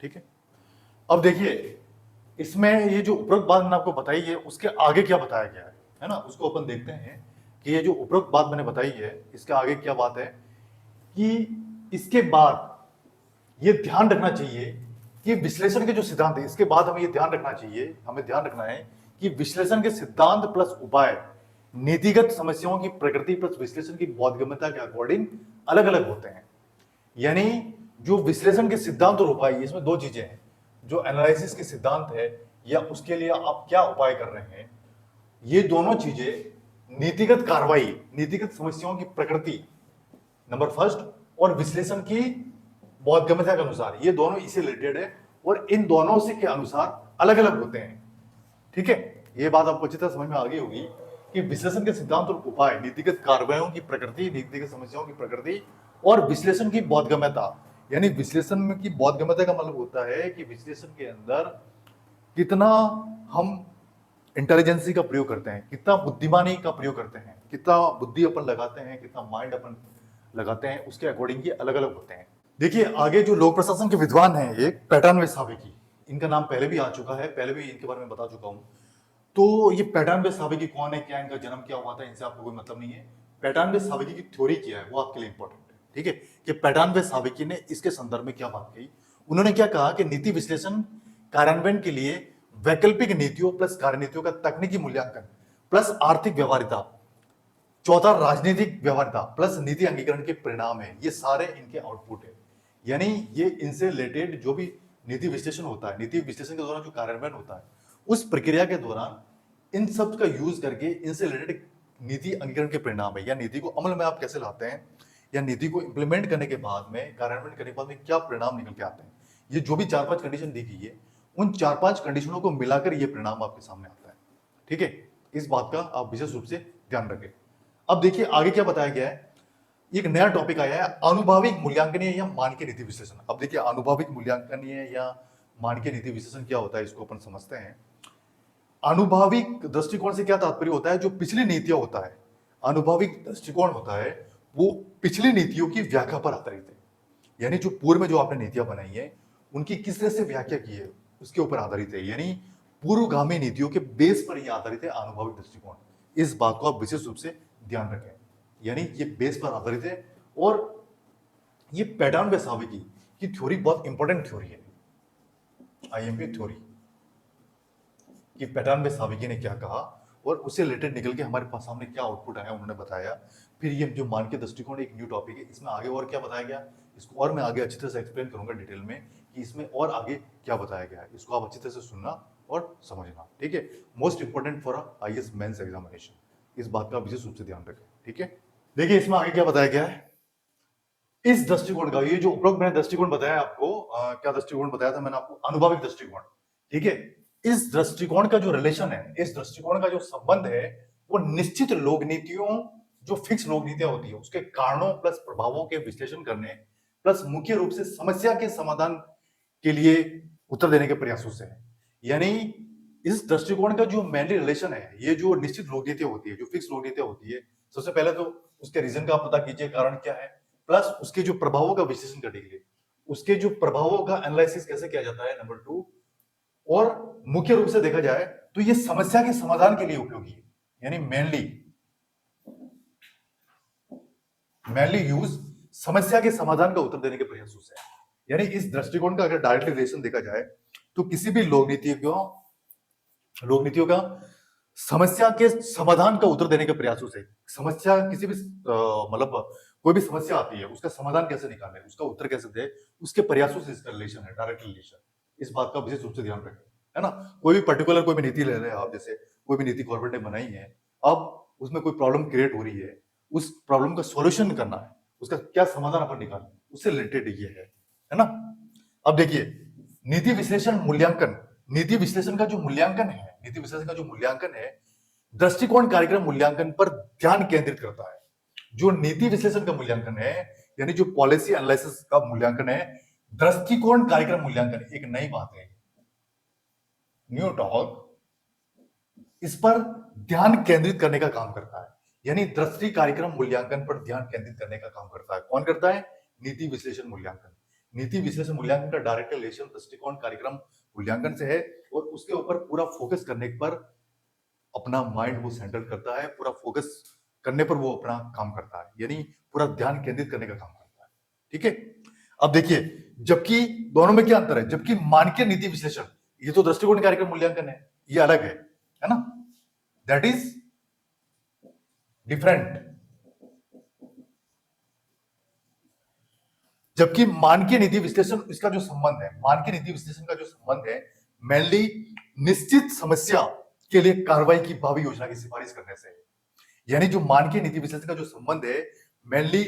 ठीक है, अब देखिए इसमें ये जो उपरोक्त बात मैंने आपको बताई है, उसके आगे क्या बताया गया है ना, उसको अपन देखते हैं कि ये जो उपरोक्त बात मैंने बताई है, इसके आगे क्या बात है कि इसके बाद ये ध्यान रखना चाहिए कि विश्लेषण के जो सिद्धांत है, इसके बाद हमें ये ध्यान रखना चाहिए, हमें ध्यान रखना है कि विश्लेषण के सिद्धांत प्लस उपाय नीतिगत समस्याओं की प्रकृति प्लस विश्लेषण की बोधगम्यता के अकॉर्डिंग अलग अलग होते हैं। यानी जो विश्लेषण के सिद्धांत और उपाय, इसमें दो चीजें हैं। जो एनालिसिस के सिद्धांत है या उसके लिए आप क्या उपाय कर रहे हैं, ये दोनों चीजें नीतिगत कार्रवाई, नीतिगत समस्याओं की प्रकृति नंबर फर्स्ट, और विश्लेषण की बोधगम्यता के अनुसार, ये दोनों इससे रिलेटेड है और इन दोनों से के अनुसार अलग अलग होते हैं। ठीक है, ये बात आपको अच्छी तरह समझ में आ गई होगी कि विश्लेषण के सिद्धांत और उपाय नीतिगत कार्रवाइयों की प्रकृति, नीतिगत समस्याओं की प्रकृति और विश्लेषण की बोधगम्यता। यानी विश्लेषण की बोधगम्यता का मतलब होता है कि विश्लेषण के अंदर कितना हम इंटेलिजेंसी का प्रयोग करते हैं, कितना बुद्धिमानी का प्रयोग करते हैं, कितना बुद्धि अपन लगाते हैं, कितना माइंड अपन लगाते हैं, उसके अकॉर्डिंग ये अलग अलग होते हैं। देखिए आगे जो लोक प्रशासन के विद्वान हैं, एक पैटर्न व सावेकी, इनका नाम पहले भी आ चुका है, पहले भी इनके बारे में बता चुका हूं। तो ये पैटर्न व सावेकी कौन है, क्या इनका जन्म क्या हुआ था, इनसे आपको कोई मतलब नहीं है। पैटर्न व सावेकी की थ्योरी क्या है वो आपके लिए इंपॉर्टेंट है। ठीक है, कि पैटर्न व सावेकी ने इसके संदर्भ में क्या बात कही। उन्होंने क्या कहा कि नीति विश्लेषण कार्यान्वयन के लिए वैकल्पिक नीतियों प्लस कार्यनीतियों का तकनीकी मूल्यांकन प्लस आर्थिक व्यवहारिता, चौथा राजनीतिक व्यवहारिता प्लस नीति अंगीकरण के परिणाम है। ये सारे इनके आउटपुट है। यानी ये इनसे रिलेटेड जो भी नीति विश्लेषण होता है, नीति विश्लेषण के दौरान जो कार्यान्वयन होता है, उस प्रक्रिया के दौरान इन सब का यूज करके इनसे रिलेटेड नीति अंगीकरण के परिणाम है, या नीति को अमल में आप कैसे लाते हैं, या नीति को इंप्लीमेंट करने के बाद में, कार्यान्वयन करने के बाद में क्या परिणाम निकल के आते हैं। ये जो भी 4-5 कंडीशन दी गई है, उन 4-5 कंडीशनों को मिलाकर ये परिणाम आपके सामने आता है। ठीक है, इस बात का आप विशेष रूप से ध्यान रखें। अब देखिए आगे क्या बताया गया है, एक नया टॉपिक आया है, अनुभाविक मूल्यांकनीय या मानकीय नीति विश्लेषण। अब देखिए अनुभाविक मूल्यांकनीय या मानकीय नीति विश्लेषण क्या होता है, इसको अपन समझते हैं। अनुभाविक दृष्टिकोण से क्या तात्पर्य होता है, जो पिछली नीतियां होता है, अनुभाविक दृष्टिकोण होता है वो पिछली नीतियों की व्याख्या पर आधारित है। यानी जो पूर्व में जो आपने नीतियां बनाई है, उनकी किस तरह से व्याख्या की है उसके ऊपर आधारित है। यानी पूर्वगामी नीतियों के बेस पर यह आधारित है अनुभाविक दृष्टिकोण। इस बात को आप विशेष रूप से ध्यान रखें। यानी ये बेस पर आधारित है, और ये पैटर्न व सावेकी की थ्योरी बहुत इंपॉर्टेंट थ्योरी है, आईएमपी थ्योरी, कि पैटर्न व सावेकी ने क्या कहा और उससे रिलेटेड निकल के हमारे पास सामने क्या आउटपुट आया उन्होंने बताया। फिर ये जो मानकीय दृष्टिकोण एक न्यू टॉपिक है, इसमें आगे और क्या बताया गया, इसको और मैं आगे अच्छी तरह से एक्सप्लेन करूंगा डिटेल में कि इसमें और आगे क्या बताया गया है। इसको आप अच्छी तरह से सुनना और समझना। ठीक है, most important for IAS mains examination, इस बात का विशेष रूप से ध्यान रखें। ठीक है, देखिए इसमें आगे क्या बताया गया है, इस दृष्टिकोण का, ये जो उपरोक्त मैंने दृष्टिकोण बताया आपको, क्या दृष्टिकोण बताया था मैंने आपको, अनुभाविक दृष्टिकोण। ठीक है, इस दृष्टिकोण का जो रिलेशन है, इस दृष्टिकोण का जो संबंध है, वो निश्चित लोक नीतियों, जो फिक्स लोक नीतियां होती है, उसके कारणों प्लस प्रभावों के विश्लेषण करने प्लस मुख्य रूप से समस्या के समाधान के लिए उत्तर देने के प्रयासों से है। यानी इस दृष्टिकोण का जो मेनली रिलेशन है, ये जो निश्चित लोक नीतियां होती है, जो फिक्स लोक नीतियां होती है, सबसे पहले तो उसके रीजन का पता कीजिए, कारण क्या है, प्लस उसके जो प्रभावों का विश्लेषण करने के लिए, उसके जो प्रभावों का एनालिसिस कैसे किया जाता है, नंबर 2 और मुख्य रूप से देखा जाए तो ये समस्या के समाधान के लिए उपयोगी है, यानी मेनली यूज समस्या के समाधान का उत्तर देने के प्रयासों से। यानी इस दृष्टिकोण का अगर डायरेक्ट रिलेशन देखा जाए तो किसी भी लोक नीतियों का समस्या के समाधान का उत्तर देने के प्रयासों से, समस्या किसी भी मतलब कोई भी समस्या आती है उसका समाधान कैसे निकालें, उसका उत्तर कैसे दे, उसके प्रयासों से इसका रिलेशन है, डायरेक्ट रिलेशन। इस बात का विशेष रूप से ध्यान रखें, है ना। कोई भी पर्टिकुलर कोई भी नीति ले रहे हैं आप, जैसे कोई भी नीति गवर्नमेंट ने बनाई है, अब उसमें कोई प्रॉब्लम क्रिएट हो रही है, उस प्रॉब्लम का सॉल्यूशन करना है, उसका क्या समाधान अपन निकालें, उससे रिलेटेड ये है ना। अब देखिए नीति विश्लेषण मूल्यांकन, नीति विश्लेषण का जो मूल्यांकन है दृष्टिकोण कार्यक्रम मूल्यांकन पर ध्यान केंद्रित करता है। जो नीति विश्लेषण का मूल्यांकन है, यानी जो पॉलिसी एनालिसिस का मूल्यांकन है, दृष्टिकोण कार्यक्रम मूल्यांकन, एक नई बात है, न्यू टॉक, इस पर ध्यान केंद्रित करने का काम करता है। यानी दृष्टि कार्यक्रम मूल्यांकन पर ध्यान केंद्रित करने का काम करता है। कौन करता है? नीति विश्लेषण मूल्यांकन। नीति विश्लेषण मूल्यांकन का डायरेक्ट रिलेशन दृष्टिकोण कार्यक्रम मूल्यांकन से है और उसके ऊपर पूरा फोकस करने पर अपना माइंड वो सेंटर करता है, पूरा फोकस करने पर वो अपना काम करता है, यानी पूरा ध्यान केंद्रित करने का काम करता है। ठीक है, अब देखिए जबकि दोनों में क्या अंतर है, जबकि मानकीय नीति विश्लेषण ये तो दृष्टिकोण कार्यक्रम मूल्यांकन है, ये अलग है ना, दैट इज डिफरेंट। जबकि मानकीय नीति विश्लेषण इसका जो संबंध है, मानकीय नीति विश्लेषण का जो संबंध है मेनली निश्चित समस्या के लिए कार्रवाई की भावी योजना की सिफारिश करने से है। यानी जो मानकीय नीति विश्लेषण का जो संबंध है मेनली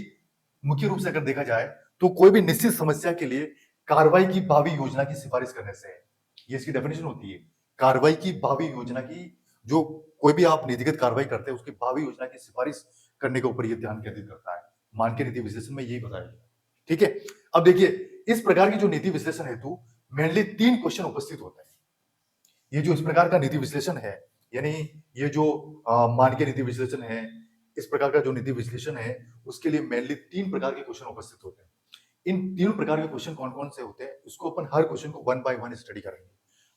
मुख्य रूप से अगर देखा जाए तो कोई भी निश्चित समस्या के लिए कार्रवाई की भावी योजना की सिफारिश करने से है। ये इसकी डेफिनेशन होती है, कार्रवाई की भावी योजना की, जो कोई भी आप नीतिगत कार्रवाई करते हैं उसकी भावी योजना की सिफारिश करने के ऊपर ये ध्यान केंद्रित करता है। मानकीय नीति विश्लेषण में यही बताया गया। ठीक है, अब देखिए इस प्रकार की जो नीति विश्लेषण हेतु मेनली 3 क्वेश्चन उपस्थित होते हैं। ये जो इस प्रकार का नीति विश्लेषण है, यानी ये जो मानकीय नीति विश्लेषण है, इस प्रकार का जो नीति विश्लेषण है उसके लिए मेनली 3 प्रकार के क्वेश्चन उपस्थित होते हैं। इन 3 प्रकार के क्वेश्चन कौन कौन से होते हैं, इसको अपन हर क्वेश्चन को 1 बाय 1 स्टडी करेंगे।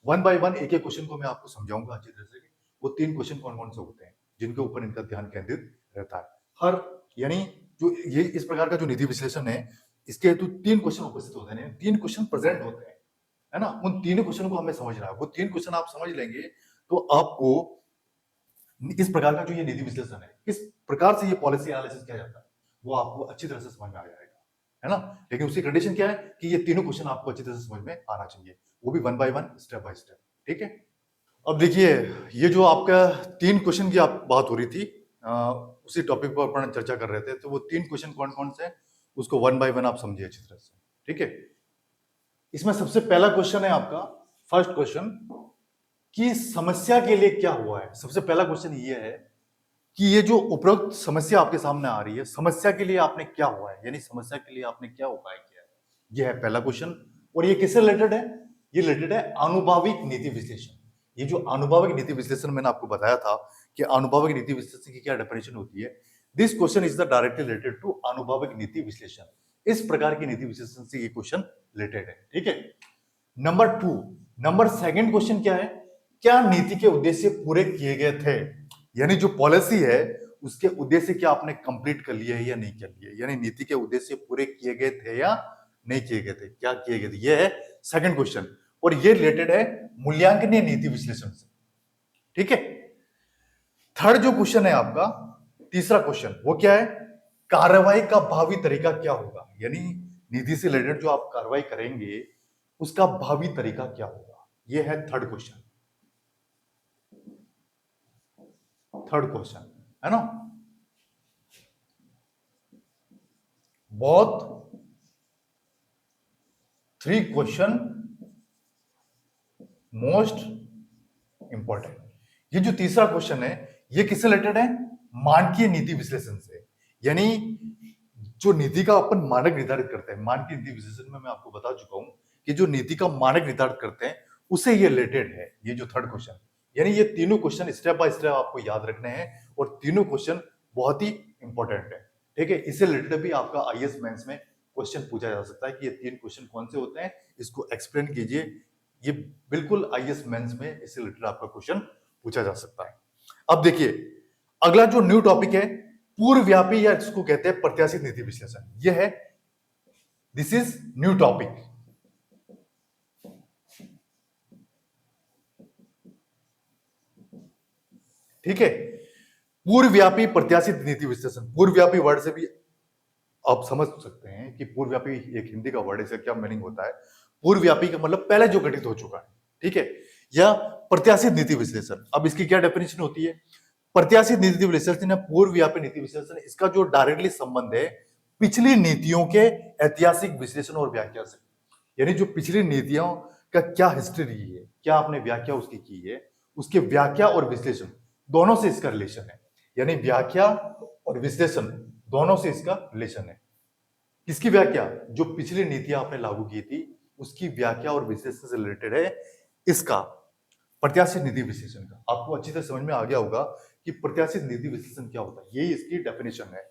1 बाय 1 एक एक क्वेश्चन को मैं आपको समझाऊंगा अच्छी तरह से, वो 3 क्वेश्चन कौन कौन से होते हैं जिनके ऊपर इनका ध्यान केंद्रित रहता है। हर यानी जो ये इस प्रकार का जो नीति विश्लेषण है इसके हेतु 3 क्वेश्चन उपस्थित होते हैं, 3 क्वेश्चन प्रेजेंट होते हैं, है ना। उन तीनों क्वेश्चन को हमें समझना है। वो 3 क्वेश्चन आप समझ लेंगे तो आपको इस प्रकार का जो ये नीति विश्लेषण है, किस प्रकार से ये पॉलिसी एनालिसिस किया जाता है, वो आपको अच्छी तरह से समझ में आ जाएगा, है ना। लेकिन उसकी कंडीशन क्या है कि ये तीनों क्वेश्चन आपको अच्छी तरह से समझ में आना चाहिए, वो भी 1 बाय 1 स्टेप बाय स्टेप। ठीक है, अब देखिए ये जो आपका 3 क्वेश्चन की आप बात हो रही थी, उसी टॉपिक पर अपन चर्चा कर रहे थे, तो वो 3 क्वेश्चन कौन कौन से, उसको 1 बाय 1 आप समझिए अच्छी तरह से। ठीक है, इसमें सबसे पहला क्वेश्चन है आपका, फर्स्ट क्वेश्चन, कि समस्या के लिए क्या हुआ है। सबसे पहला क्वेश्चन ये है कि ये जो उपरोक्त समस्या आपके सामने आ रही है, समस्या के लिए आपने क्या हुआ है, यानी समस्या के लिए आपने क्या उपाय किया है, ये है पहला क्वेश्चन। और ये किससे रिलेटेड है? ये रिलेटेड है अनुभाविक नीति विश्लेषण। ये जो अनुभाविक नीति विश्लेषण मैंने आपको बताया था कि अनुभाविक नीति विश्लेषण की क्या डेफिनेशन होती है, this question is the directly related to अनुभाविक नीति विश्लेषण। इस प्रकार की नीति विश्लेषण से ये क्वेश्चन रिलेटेड है। ठीक है, नंबर सेकंड क्वेश्चन क्या है, क्या नीति के उद्देश्य पूरे किए गए थे, यानी जो पॉलिसी है उसके उद्देश्य क्या आपने कंप्लीट कर लिए है या नहीं कर लिए, यानी नीति के उद्देश्य पूरे किए गए थे या नहीं किए गए थे, क्या किए गए थे, ये है सेकंड क्वेश्चन। और ये रिलेटेड है मूल्यांकनीय नीति विश्लेषण से। ठीक है, थर्ड जो क्वेश्चन है आपका, तीसरा क्वेश्चन, वो क्या है, कार्रवाई का भावी तरीका क्या होगा, यानी नीति से रिलेटेड जो आप कार्रवाई करेंगे उसका भावी तरीका क्या होगा, ये है थर्ड क्वेश्चन। थर्ड क्वेश्चन है ना, बहुत 3 क्वेश्चन मोस्ट इंपॉर्टेंट। ये जो तीसरा क्वेश्चन है ये किससे रिलेटेड है, मानकीय नीति विश्लेषण से, यानी जो नीति का अपन मानक निर्धारित करते हैं, मानकीय नीति विश्लेषण में मैं आपको बता चुका हूं कि जो नीति का मानक निर्धारित करते हैं उससे ये रिलेटेड है, ये जो थर्ड क्वेश्चन। यानी ये तीनों क्वेश्चन स्टेप बाय स्टेप आपको याद रखने हैं और तीनों क्वेश्चन बहुत ही इंपॉर्टेंट है। ठीक है, इससे रिलेटेड भी आपका आईएएस मेंस में क्वेश्चन पूछा जा सकता है कि ये 3 क्वेश्चन कौन से होते हैं, इसको एक्सप्लेन कीजिए ये बिल्कुल आईएएस मेंस में इससे रिलेटेड आपका क्वेश्चन पूछा जा सकता है। अब देखिए, अगला जो न्यू टॉपिक है पूर्वव्यापी या इसको कहते हैं प्रत्याशित नीति विश्लेषण। यह है, दिस इज न्यू टॉपिक। ठीक है, पूर्वव्यापी प्रत्याशित नीति विश्लेषण। पूर्वव्यापी वर्ड से भी आप समझ सकते हैं कि पूर्वव्यापी एक हिंदी का वर्ड है, इसका क्या मीनिंग होता है। पूर्वव्यापी का मतलब पहले जो घटित हो चुका है, ठीक है, या प्रत्याशित नीति विश्लेषण। अब इसकी क्या डेफिनेशन होती है? प्रत्याशित नीति विश्लेषण या पूर्वव्यापी नीति विश्लेषण, इसका जो डायरेक्टली संबंध है पिछली नीतियों के ऐतिहासिक विश्लेषण और व्याख्या से। यानी जो पिछली नीतियों का क्या हिस्ट्री रही है, क्या आपने व्याख्या उसकी की है, उसके व्याख्या और विश्लेषण दोनों से इसका रिलेशन है। यानी व्याख्या और विश्लेषण दोनों से इसका रिलेशन है। किसकी व्याख्या? जो पिछली नीतियां आपने लागू की थी उसकी व्याख्या और विश्लेषण से रिलेटेड है इसका प्रत्याशित नीति विश्लेषण का। आपको अच्छी तरह समझ में आ गया होगा कि प्रत्याशित नीति विश्लेषण क्या होता है। यही इसकी डेफिनेशन है।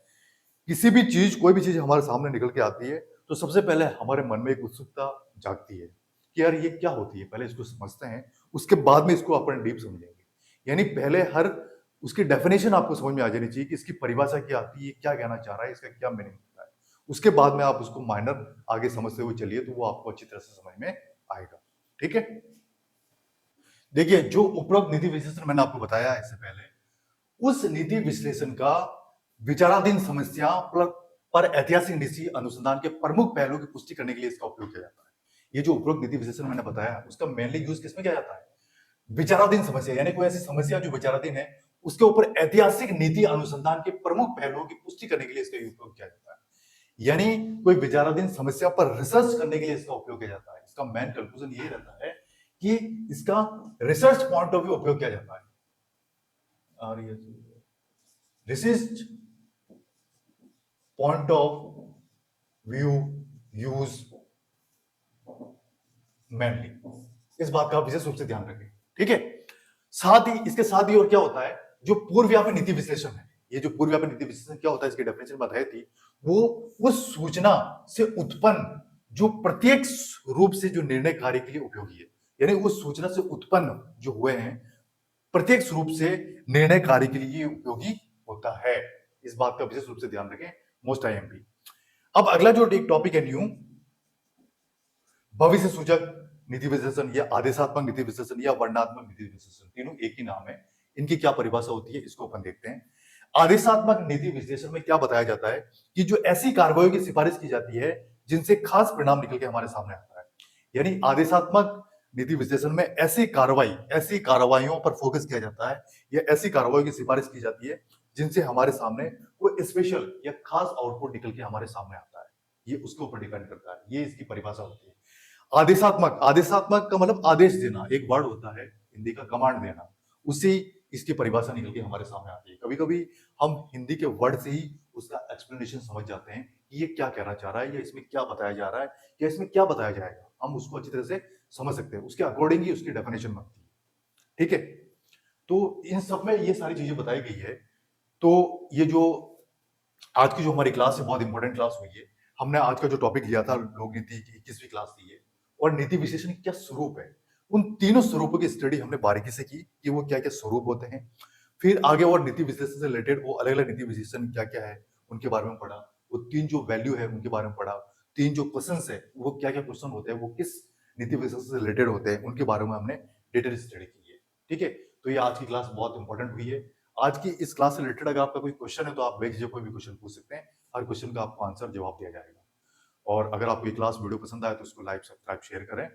किसी भी चीज, कोई भी चीज हमारे सामने निकल के आती है तो सबसे पहले हमारे मन में एक उत्सुकता जागती है कि यार ये क्या होती है, पहले इसको समझते हैं, उसके बाद में इसको अपन डीप समझेंगे। यानी पहले हर उसकी डेफिनेशन आपको समझ में आ जानी चाहिए कि इसकी परिभाषा क्या आती है, क्या कहना चाह रहा है, इसका क्या मीनिंग होता है। उसके बाद में आप उसको माइनर आगे समझते हुए चलिए तो वो आपको अच्छी तरह से समझ में आएगा। ठीक है, देखिए जो उपरोक्त नीति विश्लेषण मैंने आपको बताया इससे पहले, उस नीति विश्लेषण का विचाराधीन समस्या पर ऐतिहासिक नीति अनुसंधान के प्रमुख पहलुओं की पुष्टि करने के लिए इसका उपयोग किया जाता है। ये जो उपरोक्त नीति विश्लेषण मैंने बताया उसका मेनली यूज किसमें किया जाता है? विचाराधीन समस्या, यानी कोई ऐसी समस्या जो विचाराधीन है उसके ऊपर ऐतिहासिक नीति अनुसंधान के प्रमुख पहलुओं की पुष्टि करने के लिए इसका उपयोग किया जाता है। यानी कोई विचाराधीन समस्या पर रिसर्च करने के लिए इसका उपयोग किया जाता है। इसका मेन कंक्लूजन यही रहता है कि इसका रिसर्च पॉइंट ऑफ व्यू उपयोग किया जाता है। और ये research point of view use mainly, इस बात का विशेष रूप से ध्यान रखें। ठीक है, साथ ही इसके साथ ही और क्या होता है, जो पूर्वव्यापी नीति विश्लेषण है, ये जो पूर्वव्यापी नीति विश्लेषण क्या होता है इसकी डेफिनेशन बताई थी, वो उस सूचना से उत्पन्न जो प्रत्यक्ष रूप से जो निर्णय कार्य के लिए उपयोगी है। यानी उस सूचना से उत्पन्न जो हुए हैं प्रत्यक्ष रूप से निर्णय कार्य के लिए उपयोगी होता है। इस बात का विशेष रूप से ध्यान रखें, मोस्ट आईएमपी। अब अगला जो एक टॉपिक है न्यू, भविष्य सूचक नीति विश्लेषण या आदेशात्मक नीति विश्लेषण या वर्णनात्मक नीति विश्लेषण, तीनों एक ही नाम है। इनकी क्या परिभाषा होती है इसको अपन देखते हैं। आदेशात्मक नीति विश्लेषण में क्या बताया जाता है कि जो ऐसी कार्रवाई की सिफारिश की जाती है जिनसे खास परिणाम निकल के हमारे सामने आता है। यानी आदेशात्मक नीति विश्लेषण में ऐसी कार्रवाइयों पर फोकस किया जाता है या ऐसी कार्रवाई की सिफारिश की जाती है जिनसे हमारे सामने कोई स्पेशल या खास आउटपुट निकल के हमारे सामने आता है। ये उसके ऊपर डिपेंड करता है। ये इसकी परिभाषा होती है। आदेशात्मक का मतलब आदेश देना, एक वर्ड होता है हिंदी का कमांड देना, उसी इसकी परिभाषा निकल के हमारे सामने आती है। कभी कभी हम हिंदी के वर्ड से ही उसका एक्सप्लेनेशन समझ जाते हैं कि ये क्या कहना चाह रहा है या इसमें क्या बताया जा रहा है या इसमें क्या बताया जाएगा, हम उसको अच्छी तरह से समझ सकते हैं। उसके अकॉर्डिंग ही उसकी डेफिनेशन बनती है। ठीक है, तो इन सब में ये सारी चीजें बताई गई है। तो ये जो आज की जो हमारी क्लास है बहुत इंपॉर्टेंट क्लास हुई है। हमने आज का जो टॉपिक लिया था लोक नीति की 21वीं क्लास थी ये, और नीति विश्लेषण क्या स्वरूप है, उन तीनों स्वरूपों की स्टडी हमने बारीकी से की कि वो क्या क्या स्वरूप होते हैं। फिर आगे और नीति विश्लेषण से रिलेटेड वो अलग अलग नीति विश्लेषण क्या क्या है उनके बारे में पढ़ा। वो तीन जो वैल्यू है उनके बारे में पढ़ा। तीन जो क्वेश्चन है वो क्या क्या क्वेश्चन होते हैं, वो किस नीति विश्लेषण से रिलेटेड होते हैं, उनके बारे में हमने डिटेल स्टडी की है। ठीक है, तो ये आज की क्लास बहुत इंपॉर्टेंट हुई है। आज की इस क्लास से रिलेटेड अगर आपका कोई क्वेश्चन है तो आप बेझिझक कोई भी क्वेश्चन पूछ सकते हैं। हर क्वेश्चन का आपको आंसर जवाब दिया जाएगा। और अगर आपको ये क्लास वीडियो पसंद आए तो उसको लाइक सब्सक्राइब शेयर करें।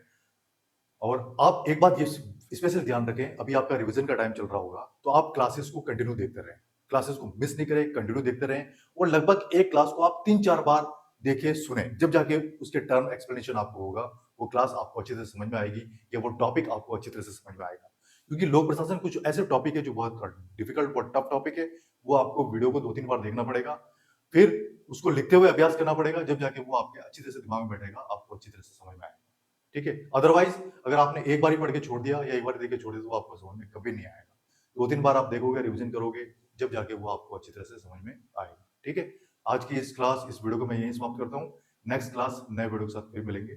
और आप एक बात ये स्पेशल ध्यान रखें, अभी आपका रिवीजन का टाइम चल रहा होगा तो आप क्लासेस को कंटिन्यू देखते रहें, क्लासेस को मिस नहीं करें, कंटिन्यू देखते रहें। और लगभग एक क्लास को आप 3-4 बार देखें सुने, जब जाके उसके टर्म एक्सप्लेनेशन आपको होगा, वो क्लास आपको अच्छी तरह समझ में आएगी या वो टॉपिक आपको अच्छी तरह से समझ में आएगा। क्योंकि लोक प्रशासन कुछ ऐसे टॉपिक है जो बहुत डिफिकल्ट और टफ टॉपिक है, वो आपको वीडियो को 2-3 बार देखना पड़ेगा, फिर उसको लिखते हुए अभ्यास करना पड़ेगा, जब जाके वो आपके अच्छी तरह से दिमाग में बैठेगा, आपको अच्छी तरह से समझ में आएगा। ठीक है, अदरवाइज अगर आपने एक बार ही पढ़ के छोड़ दिया या एक बार देख के छोड़ दिया तो आपको समझ में कभी नहीं आएगा। 2-3 बार आप देखोगे, रिवीजन करोगे, जब जाके वो आपको अच्छी तरह से समझ में आएगा। ठीक है, आज की इस वीडियो को मैं यहीं समाप्त करता हूँ। नेक्स्ट क्लास नए वीडियो के साथ फिर मिलेंगे।